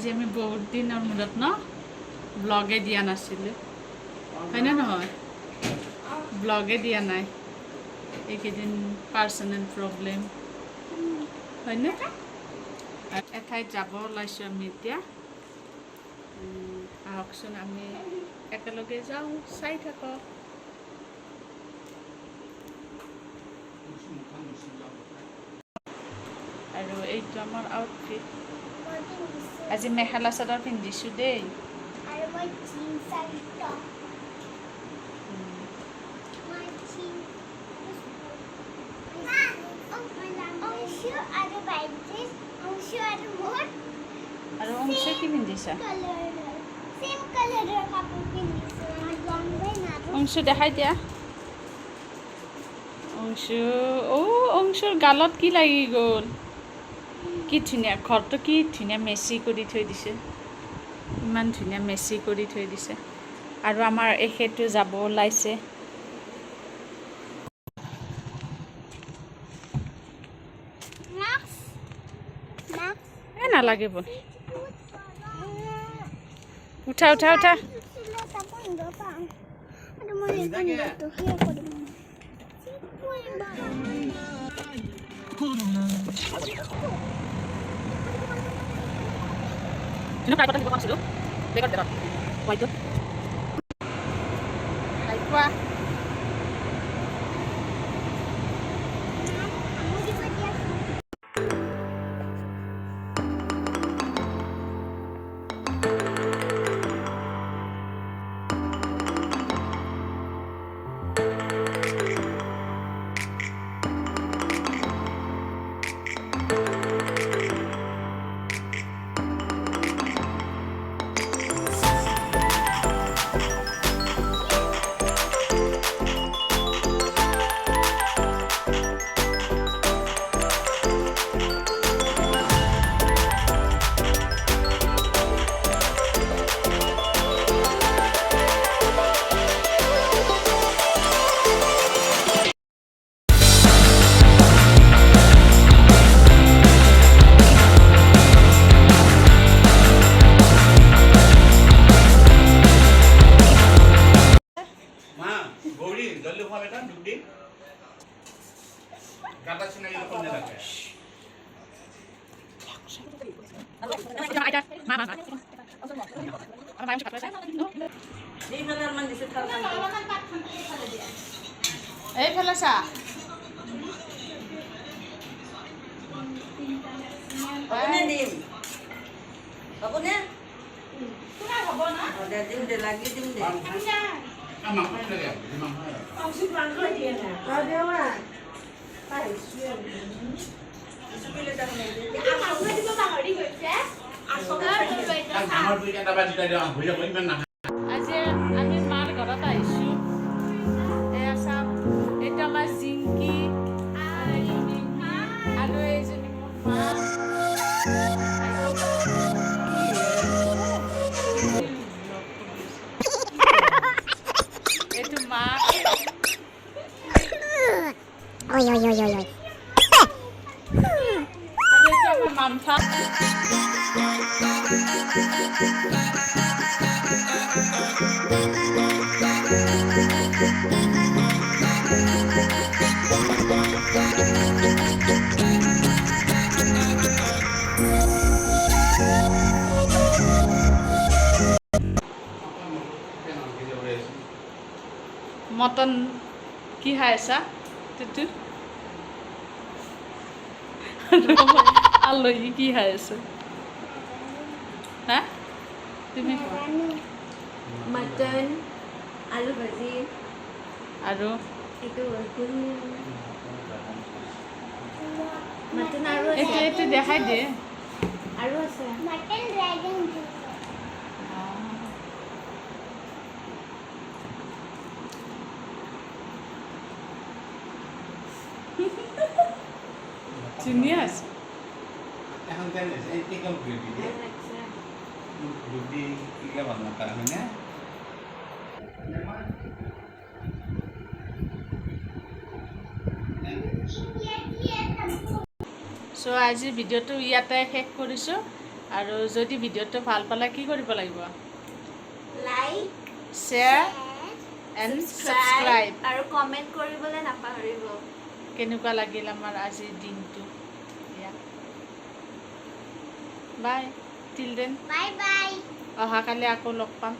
আজি আমি বহুত দিনৰ মূৰত ন ব্লগে দিয়া নাছিলোঁ হয়নে নহয় ব্লগে দিয়া নাই এইকেইদিন পাৰ্চনেল প্ৰব্লেম হয়নে এঠাইত যাব ওলাইছোঁ আমি এতিয়া আহকচোন আমি একেলগে যাওঁ চাই থাকক আৰু এইটো আমাৰ আউটফিট আজি মেখেলা চাদৰ পিন্ধিছোঁ দেই আৰু মই changsari top আৰু অংশে কি পিন্ধিছা অংশু দেখাই দিয়া অংশুৰ গালত কি লাগি গ'ল কি ধুনীয়া ঘৰটো কি ধুনীয়া মেচি কৰি থৈ দিছে ইমান ধুনীয়া মেচি কৰি থৈ দিছে আৰু আমাৰ এখেতো যাব ওলাইছে নালাগিব উঠা উঠা উঠা এইফালে চা আজি আমি মাৰ ঘৰত আহিছোঁ এয়া চাম এইটো আমাৰ জিংকি আৰু এইজনী মোৰ মা এইটো মা oi oi oi oi oi আৰু এইটো আমাৰ মামঠা মটন কি খাই আছা তুতু আলহী কি খাই আছে হা তুমি mutton alu bhaji আৰু itu mutton aru এইটো দেখাই দে aru ase mutton dragon ধুনীয়া আছে এখন কেন এই টিকল গ্রেভি দিয়ে গ্রেভি কিলা বানা তা হয়নে সো আজি ভিডিওটো ইয়াতে শেষ কৰিছোঁ আৰু যদি ভিডিঅ'টো ভাল পালে কি কৰিব লাগিব লাইক শ্বেয়াৰ এণ্ড ছাবস্ক্ৰাইব আৰু কমেণ্ট কৰিবলৈ নাপাহৰিব কেনেকুৱা লাগিল আমাৰ আজিৰ দিনটো বাই টিল দেন বাই বাই অহাকালি আকৌ লগ পাম